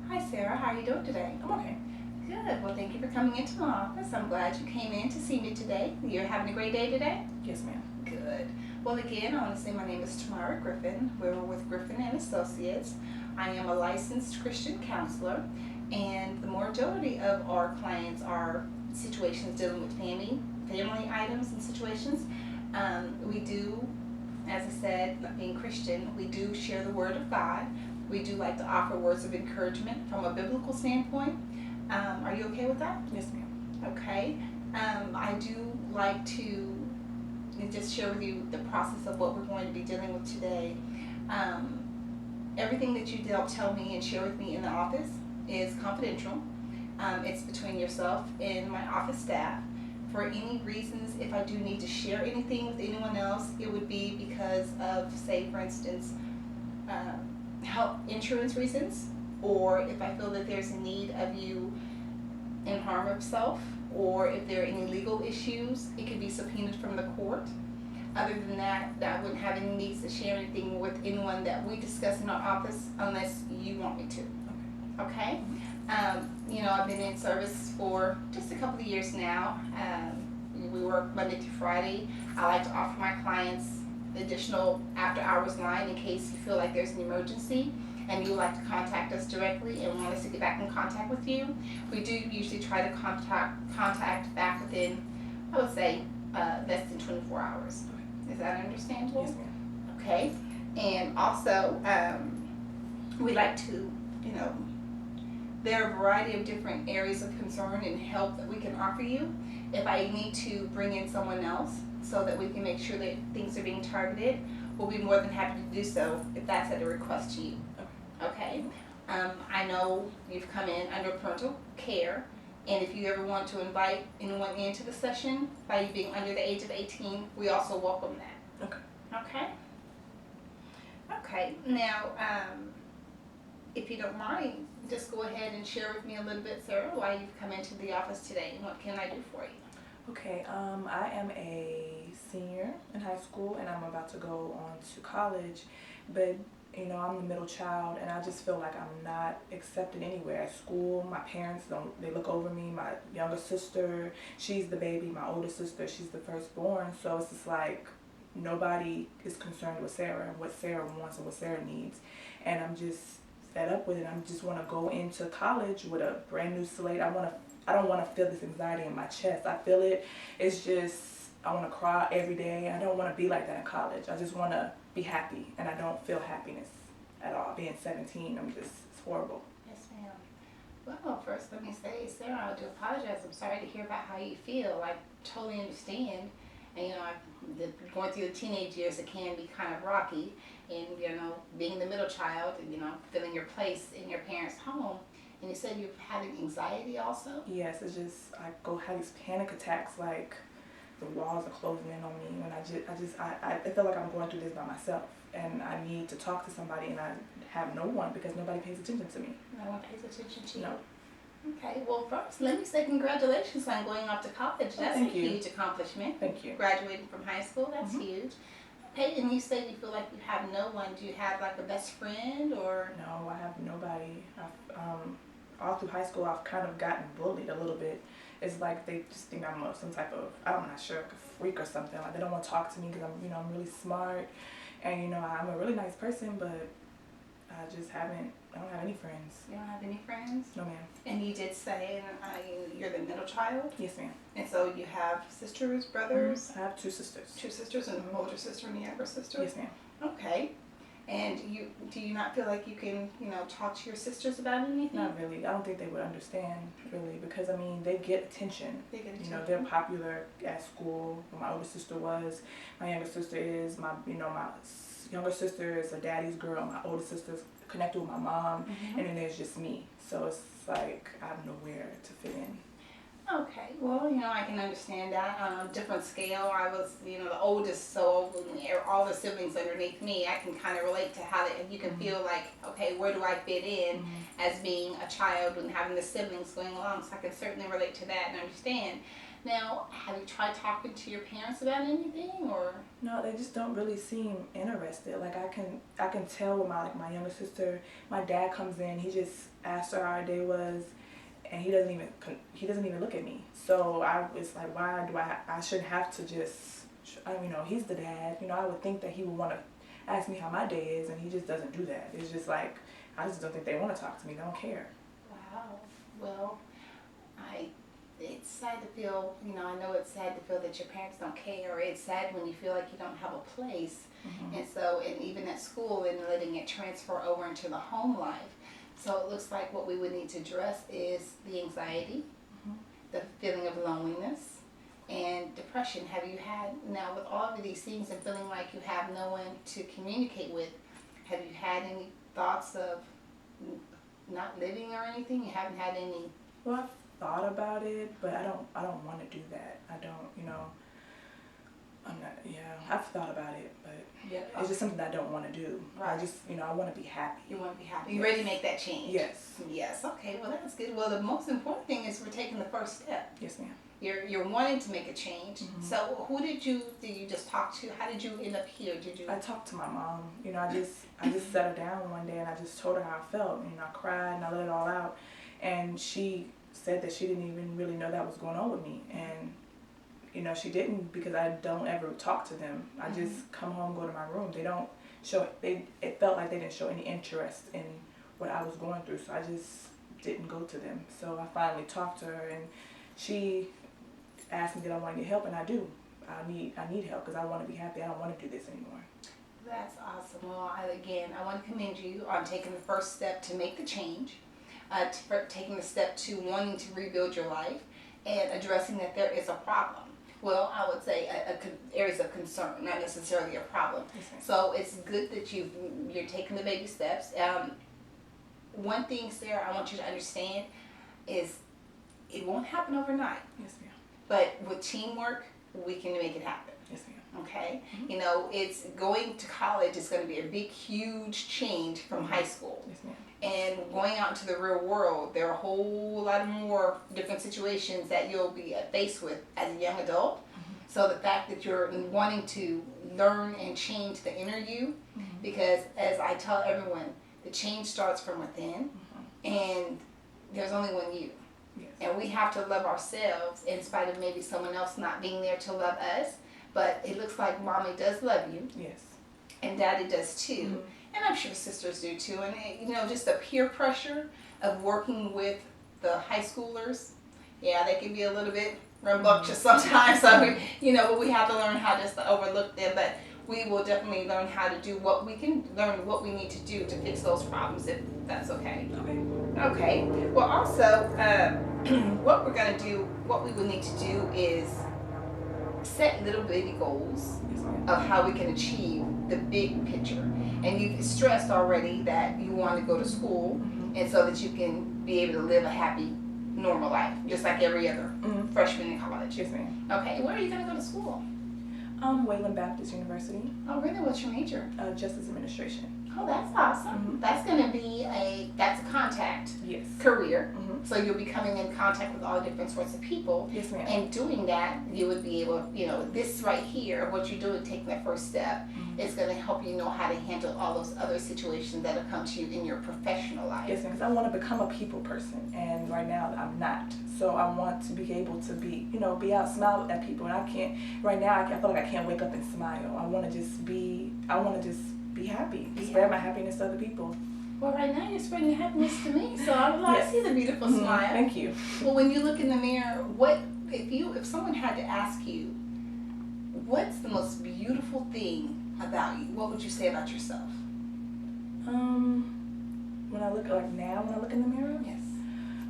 Hi Sarah, how are you doing today? I'm okay. Good. Well, thank you for coming into my office. I'm glad you came in to see me today. You're having a great day today? Yes, ma'am. Good. Well, again, I want to say my name is Tamara Griffin. We're with Griffin and Associates. I am a licensed Christian counselor, and the majority of our clients are situations dealing with family items and situations. We do, as I said, like being Christian, we do share the Word of God. We do like to offer words of encouragement from a biblical standpoint. Are you okay with that? Yes, ma'am. Okay. I do like to just share with you the process of what we're going to be dealing with today. Um, Everything that you tell me and share with me in the office is confidential. It's between yourself and my office staff. For any reasons, if I do need to share anything with anyone else, it would be because of, say, for instance, health insurance reasons, or if I feel that there's a need of you in harm of self, or if there are any legal issues, it could be subpoenaed from the court. Other than that, I wouldn't have any needs to share anything with anyone that we discuss in our office unless you want me to. Okay? I've been in service for just a couple of years now. We work Monday through Friday. I like to offer my clients additional after hours line in case you feel like there's an emergency and you would like to contact us directly and want us to get back in contact with you. We do usually try to contact back within, I would say, less than 24 hours. Is that understandable? Yes, ma'am. Okay. And also, we like to, there are a variety of different areas of concern and help that we can offer you. If I need to bring in someone else so that we can make sure that things are being targeted, we'll be more than happy to do so if that's at a request to you. Okay? I know you've come in under parental care, and if you ever want to invite anyone into the session by you being under the age of 18, we also welcome that. Okay. Okay? Okay. Now, if you don't mind, just go ahead and share with me a little bit, Sarah, why you've come into the office today and what can I do for you? Okay. I am a senior in high school and I'm about to go on to college, but I'm the middle child and I just feel like I'm not accepted anywhere at school. My parents they look over me. My younger sister, she's the baby. My older sister, she's the firstborn. So it's just like nobody is concerned with Sarah and what Sarah wants and what Sarah needs. And I'm just fed up with it. I just want to go into college with a brand new slate. I don't want to feel this anxiety in my chest. I feel it. It's just, I want to cry every day. I don't want to be like that in college. I just want to be happy, and I don't feel happiness at all. Being 17, it's horrible. Yes, ma'am. Well, first let me say, Sarah, I do apologize. I'm sorry to hear about how you feel. I totally understand. And, going through the teenage years, it can be kind of rocky. And, being the middle child and, feeling your place in your parents' home. And you said you're having anxiety also? Yes, it's just, I have these panic attacks, like the walls are closing in on me. When I feel like I'm going through this by myself. And I need to talk to somebody, and I have no one because nobody pays attention to me. No one pays attention to you? No. Okay, well, first, let me say congratulations on going off to college. That's a huge accomplishment. Thank you. Graduating from high school, that's huge. Okay, and you say you feel like you have no one. Do you have like a best friend or? No, I have nobody. All through high school, I've kind of gotten bullied a little bit. It's like they just think I'm some type of, I'm not sure, like a freak or something. Like they don't want to talk to me because I'm really smart. And, I'm a really nice person, but I don't have any friends. You don't have any friends? No, ma'am. And you did say you're the middle child? Yes, ma'am. And so you have sisters, brothers? I have two sisters. Two sisters, and an older sister and a younger sister? Yes, ma'am. Okay. And do you not feel like you can, talk to your sisters about anything? Not really. I don't think they would understand, really, because, they get attention. They get attention. They're popular at school. My older sister was. My younger sister is. My younger sister is a daddy's girl. My older sister's connected with my mom. And then there's just me. So it's like I have nowhere to fit in. Okay, well, I can understand that on a different scale. I was, the oldest, so all the siblings underneath me, I can kind of relate to how you can feel like, okay, where do I fit in as being a child and having the siblings going along, so I can certainly relate to that and understand. Now, have you tried talking to your parents about anything, or? No, they just don't really seem interested. Like I can tell with my younger sister, my dad comes in, he just asks her how our day was, and he doesn't even look at me. So I was like, why do I shouldn't have to just, he's the dad. I would think that he would want to ask me how my day is, and he just doesn't do that. It's just like, I just don't think they want to talk to me. They don't care. Wow. Well, it's sad to feel, I know it's sad to feel that your parents don't care. It's sad when you feel like you don't have a place. And so, and even at school, and letting it transfer over into the home life. So it looks like what we would need to address is the anxiety, the feeling of loneliness, and depression. Have you had, now with all of these things and feeling like you have no one to communicate with, have you had any thoughts of not living or anything? You haven't had any? Well, I've thought about it, but I don't want to do that. I don't, I've thought about it, but it's just something I don't want to do. Right. I just, I want to be happy. You want to be happy. You ready to make that change? Yes. Yes. Okay. Well, that's good. Well, the most important thing is we're taking the first step. Yes, ma'am. You're wanting to make a change. So who did you just talk to? How did you end up here? I talked to my mom. I just sat her down one day and I just told her how I felt. I cried and I let it all out. And she said that she didn't even really know that was going on with me. And she didn't, because I don't ever talk to them. I just come home, go to my room. They don't show, it felt like they didn't show any interest in what I was going through, so I just didn't go to them. So I finally talked to her, and she asked me did I want to get help, and I do. I need help because I want to be happy. I don't want to do this anymore. That's awesome. Well, I want to commend you on taking the first step to make the change, for taking the step to wanting to rebuild your life, and addressing that there is a problem. Well, I would say areas of concern, not necessarily a problem. Okay. So it's good that you're taking the baby steps. One thing, Sarah, I want you to understand is it won't happen overnight. Yes, ma'am. But with teamwork, we can make it happen. Yes, ma'am. Okay? It's going to college is going to be a big, huge change from high school. Yes, ma'am. And going out into the real world, there are a whole lot more different situations that you'll be faced with as a young adult. So the fact that you're wanting to learn and change the inner you, because as I tell everyone, the change starts from within, and there's only one you. Yes. And we have to love ourselves in spite of maybe someone else not being there to love us. But it looks like mommy does love you. Yes. And daddy does too. And I'm sure sisters do too. And just the peer pressure of working with the high schoolers, they can be a little bit rambunctious sometimes. So but we have to learn how just to overlook them. But we will definitely learn how to do what we need to do to fix those problems, if that's okay. Okay. Well, also, what we would need to do is set little bitty goals of how we can achieve the big picture. And you've stressed already that you want to go to school, and so that you can be able to live a happy, normal life, just like every other freshman in college. Yes, ma'am. Okay, where are you going to go to school? Wayland Baptist University. Oh, really? What's your major? Justice Administration. Oh, that's awesome. That's going to be that's a contact career. So you'll be coming in contact with all different sorts of people. Yes, ma'am. And doing that, you would be able, this right here, what you're doing, taking that first step, is going to help you know how to handle all those other situations that have come to you in your professional life. Yes, ma'am, because I want to become a people person, and right now I'm not. So I want to be able to be out, smile at people, and I can't. Right now, I feel like I can't wake up and smile. I want to just be happy, spread my happiness to other people. Well, right now you're spreading happiness to me, so I see the beautiful smile. Thank you. Well, when you look in the mirror, if someone had to ask you, what's the most beautiful thing about you? What would you say about yourself? When I look in the mirror, Yes.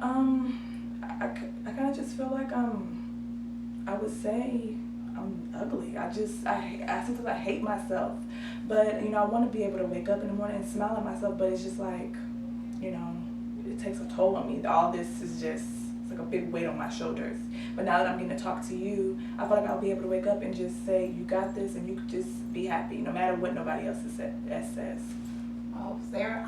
I kind of just feel like I would say I'm ugly. I sometimes I hate myself, but I want to be able to wake up in the morning and smile at myself. But it's just like, it takes a toll on me. All this is just it's like a big weight on my shoulders. But now that I'm getting to talk to you, I feel like I'll be able to wake up and just say, you got this, and you can just be happy, no matter what nobody else says. Oh, Sarah,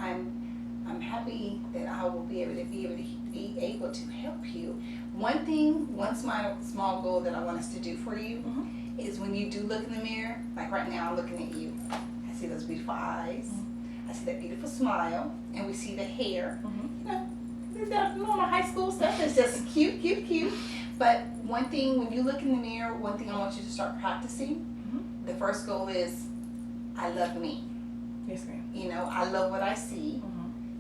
I'm happy that I will be able to help you. One small goal that I want us to do for you is when you do look in the mirror, like right now I'm looking at you. I see those beautiful eyes. I see that beautiful smile, and we see the hair. You know, that normal high school stuff is just cute, cute, cute. But one thing, when you look in the mirror, one thing I want you to start practicing. The first goal is, I love me. Yes, ma'am. You know, I love what I see.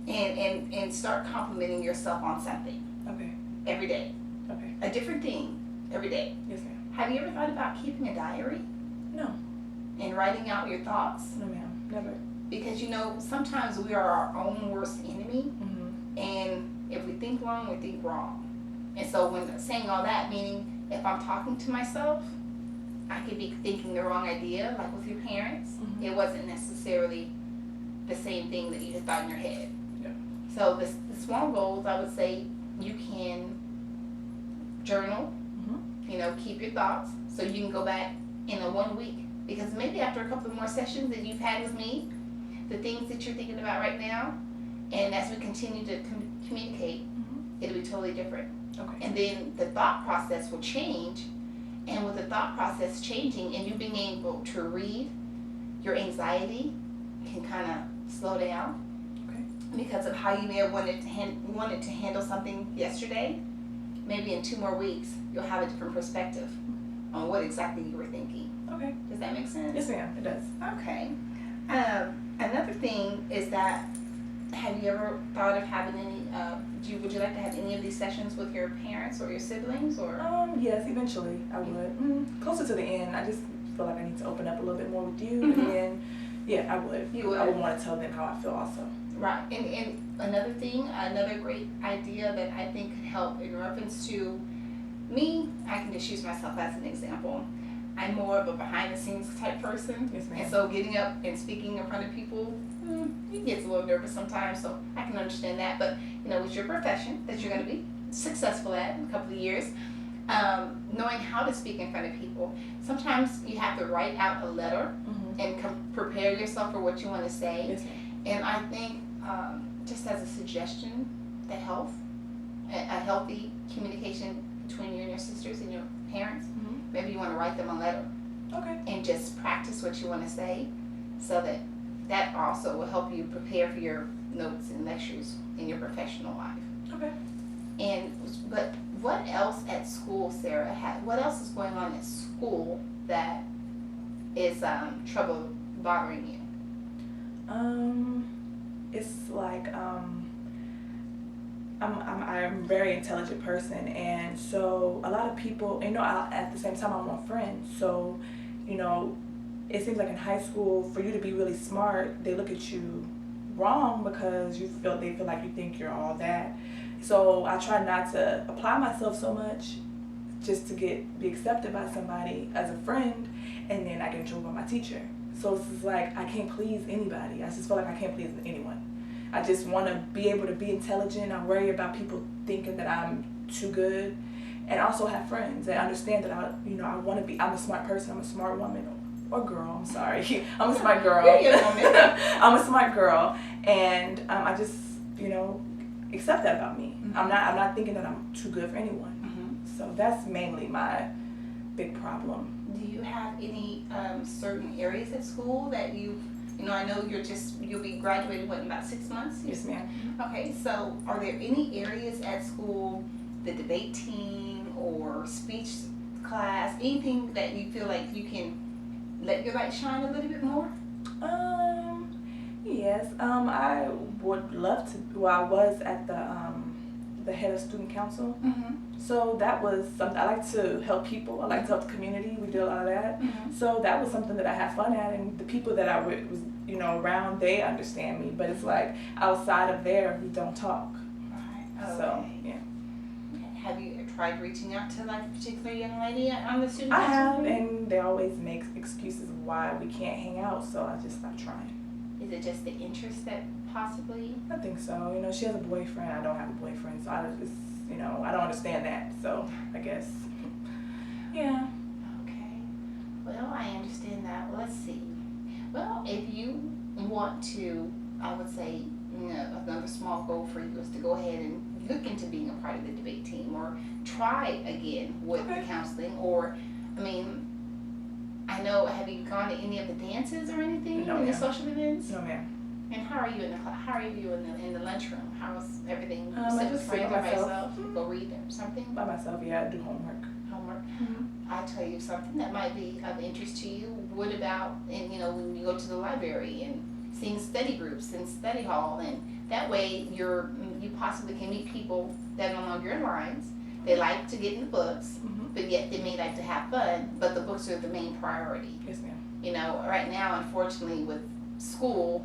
And start complimenting yourself on something. Okay. Every day. Okay. A different thing every day. Yes, ma'am. Have you ever thought about keeping a diary? No. And writing out your thoughts? No, ma'am. Never. Because, you know, sometimes we are our own worst enemy. And if we think wrong, we think wrong. And so when saying all that, meaning if I'm talking to myself, I could be thinking the wrong idea, like with your parents. It wasn't necessarily the same thing that you had thought in your head. Yeah. So the small goals, I would say you can journal, you know, keep your thoughts so you can go back in a 1 week. Because maybe after a couple of more sessions that you've had with me, the things that you're thinking about right now, and as we continue to communicate, it'll be totally different. Okay. And then the thought process will change. And with the thought process changing and you being able to read, your anxiety can kind of slow down. Okay. Because of how you may have wanted to handle something yesterday. Maybe in 2 more weeks, you'll have a different perspective on what exactly you were thinking. Okay. Does that make sense? Yes, ma'am. It does. Okay. Another thing is that, have you ever thought of having any, would you like to have any of these sessions with your parents or your siblings, or? Yes, eventually I would. Closer to the end, I just feel like I need to open up a little bit more with you, and then, yeah, I would. You would? I would want to tell them how I feel also. Right, and another thing, another great idea that I think could help in reference to me, I can just use myself as an example. I'm more of a behind the scenes type person. Yes, ma'am. And so getting up and speaking in front of people, it gets a little nervous sometimes, so I can understand that. But, you know, it's your profession that you're going to be successful at in a couple of years. Knowing how to speak in front of people. Sometimes you have to write out a letter and prepare yourself for what you want to say. Yes, ma'am. And I think, just as a suggestion, a healthy communication between you and your sisters and your parents, maybe you want to write them a letter. Okay. And just practice what you want to say, so that also will help you prepare for your notes and lectures in your professional life. Okay. But what else at school, Sarah? What else is going on at school that is trouble bothering you? It's like I'm a very intelligent person, and so a lot of people, you know, at the same time I want friends. So, you know, it seems like in high school, for you to be really smart, they look at you wrong because they feel like you think you're all that. So I try not to apply myself so much, just to be accepted by somebody as a friend, and then I get in trouble by my teacher. So it's just like I can't please anybody. I just feel like I can't please anyone. I just want to be able to be intelligent. I worry about people thinking that I'm too good, and also have friends that understand that I want to be. I'm a smart person. I'm a smart woman or girl. I'm sorry. I'm a smart girl. I'm a smart girl, and I just accept that about me. I'm not thinking that I'm too good for anyone. So that's mainly my big problem. Do you have any certain areas at school that I know you'll be graduating in about 6 months? Yes, ma'am. Okay, so are there any areas at school, the debate team or speech class, anything that you feel like you can let your light shine a little bit more? Yes. I would love to. Well, I was at the head of student council. So that was something. I like to help people. I like to help the community. We did a lot of that. So that was something that I had fun at, and the people that I was around, they understand me. But it's like outside of there, we don't talk. Right. Okay. So yeah. Have you tried reaching out to like a particular young lady on the student I council? have, and they always make excuses of why we can't hang out. So I just stopped trying. Is it just the interest that possibly? I think so. She has a boyfriend. I don't have a boyfriend, so I don't understand that. So I guess, yeah. Okay. Well, I understand that. Well, let's see. Well, if you want to, I would say, another small goal for you is to go ahead and look into being a part of the debate team, or try again with the counseling. Or, I mean, I know, have you gone to any of the dances or anything? No, any ma'am. social events? No, ma'am. And how are you in the how are you in the lunchroom? How's everything? I Sit with just sit friends by or by myself. yourself? Go read or something? By myself, yeah, I do homework. Homework. I tell you something that might be of interest to you. What about, and when you go to the library and seeing study groups and study hall, and that way you possibly can meet people that are along your lines. They like to get in the books, but yet they may like to have fun, but the books are the main priority. Yes, ma'am. Right now, unfortunately, with school,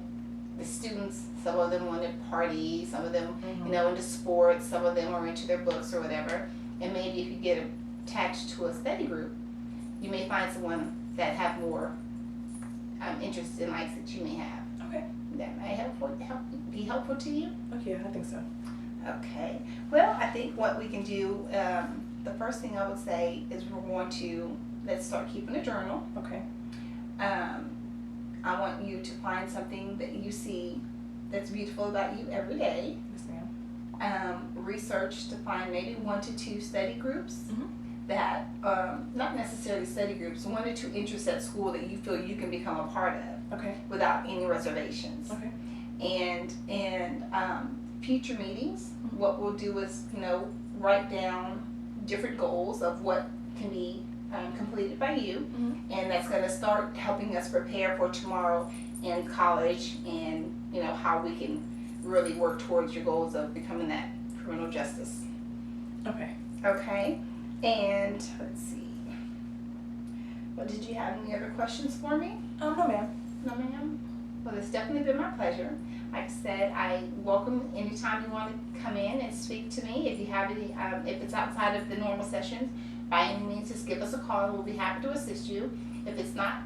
the students, some of them want to party, some of them, into sports, some of them are into their books or whatever. And maybe if you get attached to a study group, you may find someone that have more interests and likes that you may have. Okay. That may be helpful to you? Okay, I think so. Okay. Well, I think what we can do, the first thing I would say is let's start keeping a journal. Okay. I want you to find something that you see that's beautiful about you every day. Yes, ma'am. Research to find maybe 1 to 2 study groups that, not necessarily study groups, 1 or 2 interests at school that you feel you can become a part of. Okay. Without any reservations. Okay. And future meetings, what we'll do is, write down different goals of what can be completed by you, and that's going to start helping us prepare for tomorrow in college, and how we can really work towards your goals of becoming that criminal justice. Okay. And let's see, well, did you have any other questions for me? No, ma'am. No, ma'am. Well, it's definitely been my pleasure. Like I said, I welcome anytime you want to come in and speak to me. If you have any, if it's outside of the normal sessions, by any means, just give us a call. We'll be happy to assist you. If it's not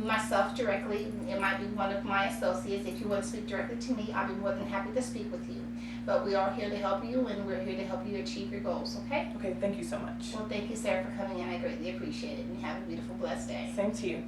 myself directly, it might be one of my associates. If you want to speak directly to me, I'll be more than happy to speak with you. But we are here to help you, and we're here to help you achieve your goals, okay? Okay, thank you so much. Well, thank you, Sarah, for coming in. I greatly appreciate it, and have a beautiful, blessed day. Same to you.